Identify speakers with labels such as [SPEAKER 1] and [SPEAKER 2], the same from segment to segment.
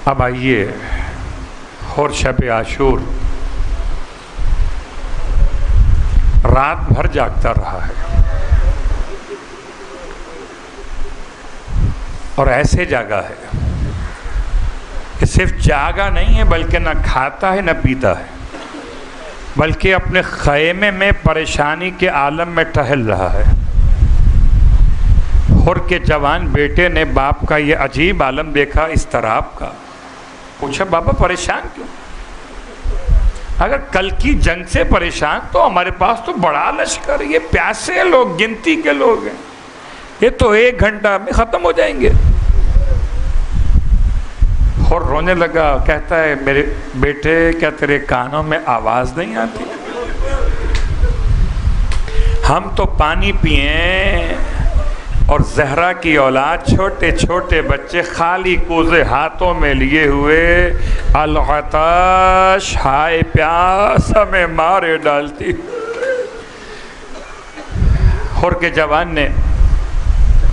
[SPEAKER 1] اب آئیے، اور شب عاشور رات بھر جاگتا رہا ہے، اور ایسے جاگا ہے کہ صرف جاگا نہیں ہے بلکہ نہ کھاتا ہے نہ پیتا ہے، بلکہ اپنے خیمے میں پریشانی کے عالم میں ٹہل رہا ہے۔ حر کے جوان بیٹے نے باپ کا یہ عجیب عالم دیکھا، اضطراب کا، پوچھا بابا پریشان کیوں؟ اگر کل کی جنگ سے پریشان تو ہمارے پاس تو بڑا لشکر، یہ پیاسے لوگ، گنتی کے لوگ ہیں، یہ تو 1 گھنٹہ میں ختم ہو جائیں گے۔ اور رونے لگا، کہتا ہے میرے بیٹے کیا تیرے کانوں میں آواز نہیں آتی؟ ہم تو پانی پئیں اور زہرا کی اولاد چھوٹے چھوٹے بچے خالی کوزے ہاتھوں میں لیے ہوئے العطش ہائے پیاس ہمیں مارے ڈالتی۔ حر کے جوان نے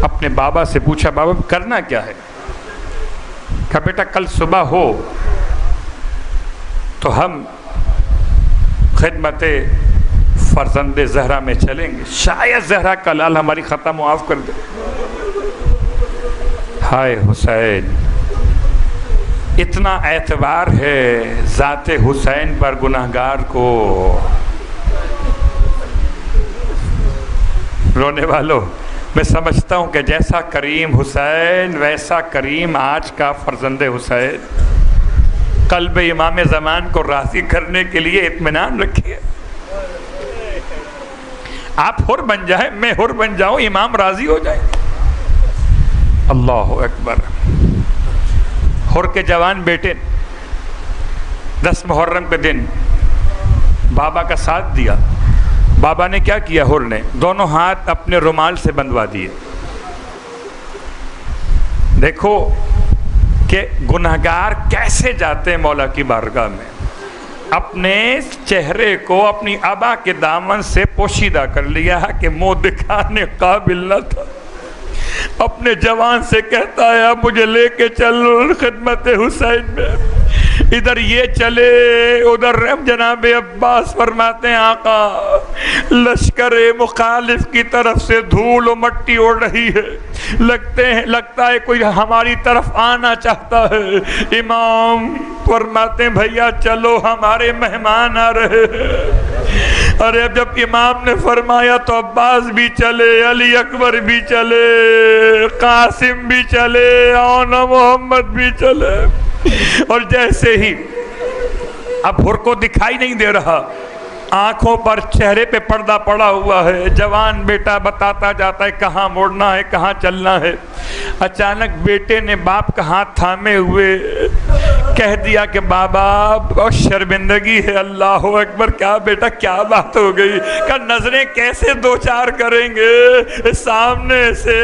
[SPEAKER 1] اپنے بابا سے پوچھا بابا کرنا کیا ہے؟ کہا بیٹا کل صبح ہو تو ہم خدمت فرزند زہرا میں چلیں گے، شاید زہرا کا لال ہماری خطا معاف کر دے۔ ہائے حسین، اتنا اعتبار ہے ذات حسین پر گناہگار کو۔ رونے والوں، میں سمجھتا ہوں کہ جیسا کریم حسین ویسا کریم آج کا فرزند حسین۔ قلب امام زمان کو راضی کرنے کے لیے اطمینان رکھیے، آپ حر بن جائیں، میں حر بن جاؤں، امام راضی ہو جائیں۔ اللہ اکبر۔ حر کے جوان بیٹے 10 محرم کے دن بابا کا ساتھ دیا۔ بابا نے کیا کیا؟ حر نے دونوں ہاتھ اپنے رومال سے بندھوا دیے۔ دیکھو کہ گناہگار کیسے جاتے ہیں مولا کی بارگاہ میں، اپنے چہرے کو اپنی ابا کے دامن سے پوشیدہ کر لیا کہ منہ دکھانے قابل نہ تھا۔ اپنے جوان سے کہتا ہے اب مجھے لے کے چل خدمت حسین میں، ادھر یہ چلے ادھر جناب عباس فرماتے ہیں آقا لشکر مخالف کی طرف سے دھول و مٹی اڑ رہی ہے، لگتا ہے کوئی ہماری طرف آنا چاہتا ہے۔ امام فرماتے ہیں بھیا چلو ہمارے مہمان آ رہے ہیں۔ ارے جب امام نے فرمایا تو عباس بھی چلے، علی اکبر بھی چلے، قاسم بھی چلے، اور محمد بھی چلے۔ اور جیسے ہی اب حر کو دکھائی نہیں دے رہا، آنکھوں پر چہرے پہ پردہ پڑا ہوا ہے، جوان بیٹا بتاتا جاتا ہے کہاں موڑنا ہے کہاں چلنا ہے۔ اچانک بیٹے نے باپ کا ہاتھ تھامے ہوئے کہہ دیا کہ بابا بہت شرمندگی ہے۔ اللہ اکبر، کیا بیٹا کیا بات ہو گئی؟ کہ نظریں کیسے دو چار کریں گے؟ سامنے سے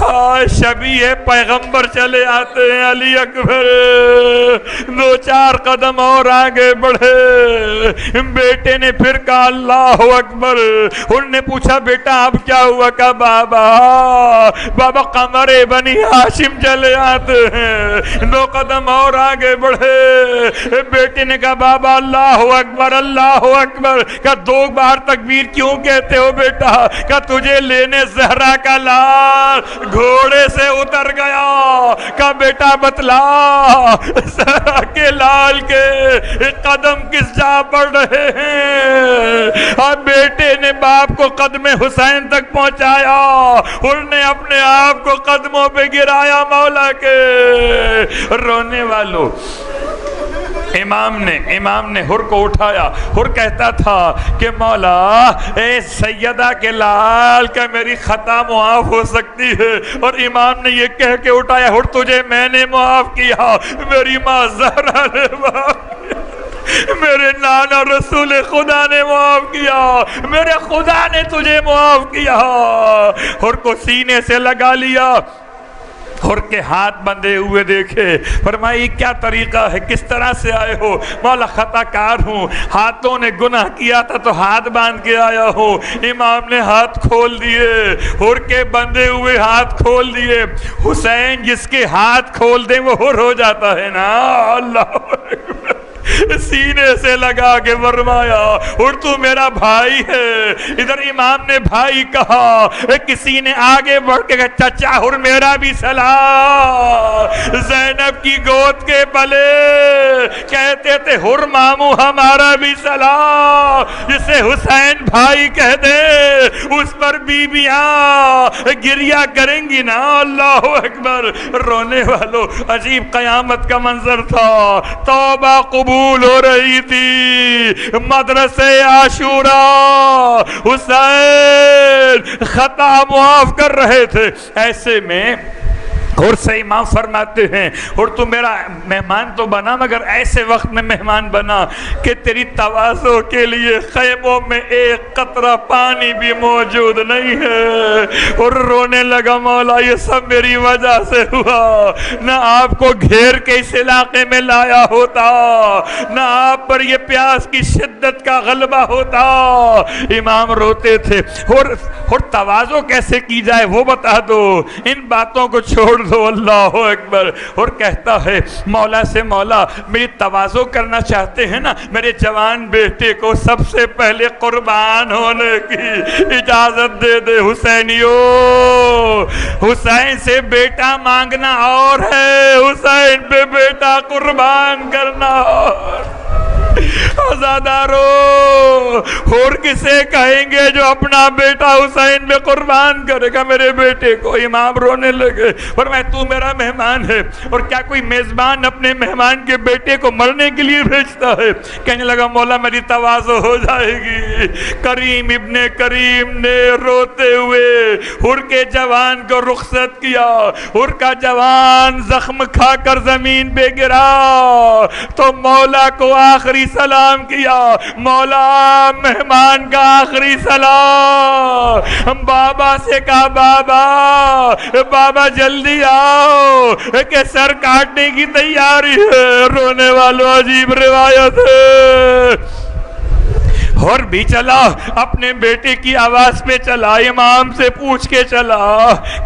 [SPEAKER 1] ہائے شبیہ پیغمبر چلے آتے ہیں، علی اکبر 2-4 قدم اور آگے بڑھے۔ بیٹے نے پھر کہا اللہ اکبر۔ انہوں نے پوچھا بیٹا اب کیا ہوا؟ کہا بابا قمر بنی ہاشم چلے آتے ہیں۔ 2 قدم اور آگے بڑھے۔ بیٹے نے کہا بابا اللہ اکبر اللہ اکبر۔ کہا 2 بار تکبیر کیوں کہتے ہو بیٹا؟ کہا تجھے لینے زہرا کا لال گھوڑے سے اتر گیا۔ کہا بیٹا بتلا زہرا کے لال کے قدم کس جا پڑ رہے ہیں؟ اور بیٹے نے باپ کو قدم حسین تک پہنچایا، انہوں نے اپنے آپ کو قدموں پہ گرایا مولا کے۔ رونے والوں، امام نے حر کو اٹھایا۔ حر کہتا تھا کہ مولا اے سیدہ کے لال کا میری خطا معاف ہو سکتی ہے، اور امام نے یہ کہہ کے اٹھایا حر تجھے میں نے معاف کیا، میری ماں زہرا نے معاف کیا، میرے نانا رسول خدا نے معاف کیا، میرے خدا نے تجھے معاف کیا۔ حر کو سینے سے لگا لیا ہر کے ہاتھ بندھے ہوئے دیکھے، فرمائی کیا طریقہ ہے، کس طرح سے آئے ہو؟ مولا خطا کار ہوں، ہاتھوں نے گناہ کیا تھا تو ہاتھ باندھ کے آیا ہوں۔ امام نے ہاتھ کھول دیے، ہر کے بندھے ہوئے ہاتھ کھول دیے۔ حسین جس کے ہاتھ کھول دیں وہ ہر ہو جاتا ہے نا، اللہ اکبر، سینے سے لگا کے فرمایا اور تو میرا بھائی ہے۔ ادھر امام نے بھائی کہا، کسی نے آگے بڑھ کے کہا چچا اور میرا بھی سلام۔ زینب کی گود کے پلے کہتے تھے ہر مامو ہمارا بھی سلام۔ جسے حسین بھائی کہہ دے اس پر بیویاں گریہ کریں گی نا، اللہ اکبر۔ رونے والوں، عجیب قیامت کا منظر تھا، توبہ قبول ہو رہی تھی، مدرسے عاشورہ، حسین خطا معاف کر رہے تھے۔ ایسے میں اور سے امام فرماتے ہیں اور تو میرا مہمان تو بنا مگر ایسے وقت میں مہمان بنا کہ تیری تواضع کے لیے خیموں میں ایک قطرہ پانی بھی موجود نہیں ہے۔ اور رونے لگا، مولا یہ سب میری وجہ سے ہوا، نہ آپ کو گھیر کے اس علاقے میں لایا ہوتا، نہ آپ پر یہ پیاس کی شدت کا غلبہ ہوتا۔ امام روتے تھے اور تواضع کیسے کی جائے وہ بتا دو، ان باتوں کو چھوڑ دو، اللہ اکبر۔ اور کہتا ہے مولا سے، مولا میری تواضع کرنا چاہتے ہیں نا، میرے جوان بیٹے کو سب سے پہلے قربان ہونے کی اجازت دے دے۔ حسینیو، حسین سے بیٹا مانگنا اور ہے، حسین پہ بیٹا قربان کرنا اور۔ آزادارو، اور کسے کہیں گے جو اپنا بیٹا حسین میں قربان کرے گا میرے بیٹے کو؟ امام رونے لگے، فرمایا تو میرا مہمان ہے، اور کیا کوئی میزبان اپنے مہمان کے بیٹے کو مرنے کے لیے بھیجتا ہے؟ کہنے لگا مولا میری تواضع ہو جائے گی۔ کریم ابن کریم نے روتے ہوئے ہر کے جوان کو رخصت کیا، ہر کا جوان زخم کھا کر زمین پہ گرا تو مولا کو آخری سلام کیا، مولا مہمان کا آخری سلام۔ بابا سے کہا بابا جلدی آؤ کہ سر کاٹنے کی تیاری ہے۔ رونے والوں، عجیب روایت ہے۔ اور بھی چلا، اپنے بیٹے کی آواز پہ چلا، امام سے پوچھ کے چلا۔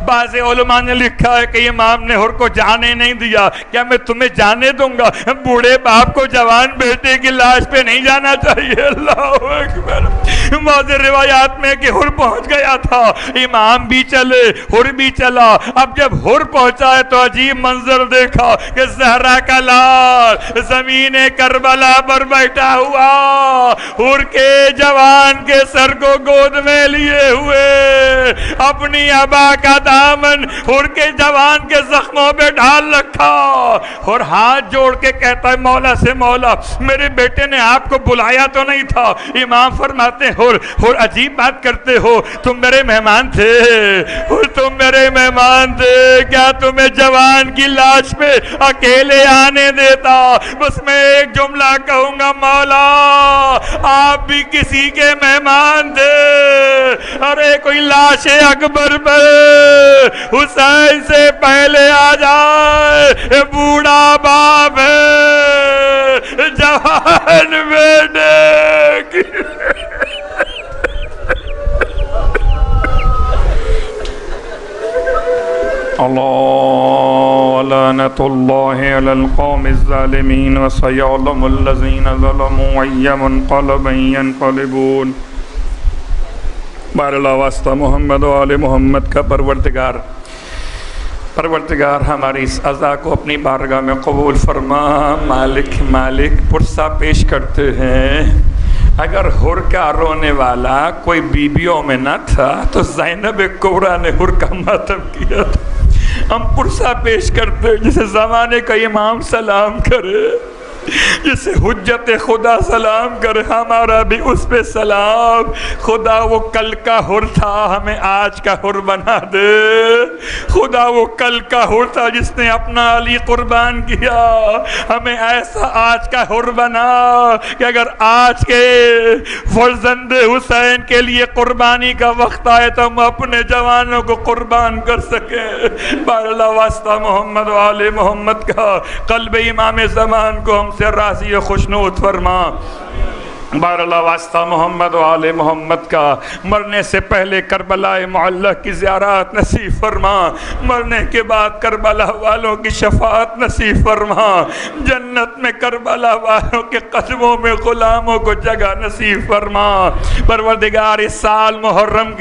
[SPEAKER 1] بعض علماء نے لکھا ہے کہ امام نے ہر کو جانے نہیں دیا۔ کیا میں تمہیں جانے دوں گا؟ بوڑھے باپ کو جوان بیٹے کی لاش پہ نہیں جانا چاہیے، اللہ اکبر۔ بعض روایات میں کہ ہر پہنچ گیا تھا، امام بھی چلے، ہر بھی چلا۔ اب جب ہر پہنچا ہے تو عجیب منظر دیکھا کہ زہرا کا لال زمین کربلا پر بیٹھا ہوا، ہر کے جوان کے سر کو گود میں لیے ہوئے، اپنی ابا کا دامن ہر کے جوان کے زخموں پہ ڈال رکھا، اور ہاتھ جوڑ کے کہتا ہے مولا سے، مولا میرے بیٹے نے آپ کو بلایا تو نہیں تھا؟ امام فرماتے اور عجیب بات کرتے ہو، تم میرے مہمان تھے، اور تم میرے مہمان تھے، کیا تمہیں جوان کی لاش پہ اکیلے آنے دیتا؟ بس میں ایک جملہ کہوں گا، مولا آپ بھی کسی کے مہمان تھے۔ ارے کوئی لاش اکبر پر حسین سے پہلے آ جائے، بوڑھا باپ ہے، جوان بیٹے اللہ لعنت اللہ علی القوم الظالمین وسیعلم الذین ظلموا ای منقلب ینقلبون۔ باراللہ واسطہ محمد و آل محمد کا پروردگار ہماری اس عزا کو اپنی بارگاہ میں قبول فرما۔ مالک پرسہ پیش کرتے ہیں، اگر ہر کا رونے والا کوئی بیویوں میں نہ تھا تو زینب کبریٰ نے ہر کا ماتم کیا تھا۔ ہم پرسہ پیش کرتے جسے زمانے کا امام سلام کرے، جسے حجت خدا سلام کرے ہمارا بھی اس پہ سلام. خدا وہ کل کا حر تھا ہمیں آج کا حر بنا دے. خدا وہ کل کا حر تھا جس نے اپنا علی قربان کیا, ہمیں ایسا آج کا حر بنا کہ اگر آج کے فرزند حسین کے لیے قربانی کا وقت آئے تو ہم اپنے جوانوں کو قربان کر سکیں. بار اللہ واسطہ محمد و آل محمد کا قلب امام زمان کو ہم سے راضی و خوشنود فرما. بار اللہ واسطہ محمد و آل محمد کا مرنے سے پہلے کربلا معلی کی زیارت نصیب فرما, مرنے کے بعد کربلا والوں کی شفاعت نصیب فرما, جنت میں کربلا والوں کے قدموں میں غلاموں کو جگہ نصیب فرما. پروردگار اس سال محرم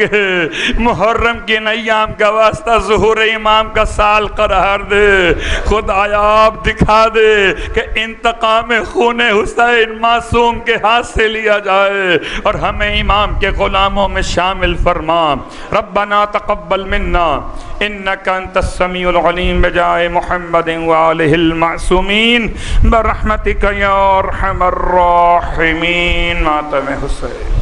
[SPEAKER 1] کے ایام کا واسطہ ظہور امام کا سال قرار دے. خدایا آپ دکھا دے کہ انتقام خون حسین معصوم کے ہاتھ سے لیا جائے اور ہمیں امام کے غلاموں میں شامل فرما. ربنا تقبل منا انك انت السميع العليم بجاه محمد وآله المعصومين برحمتك يا ارحم الراحمين. ماتم حسین.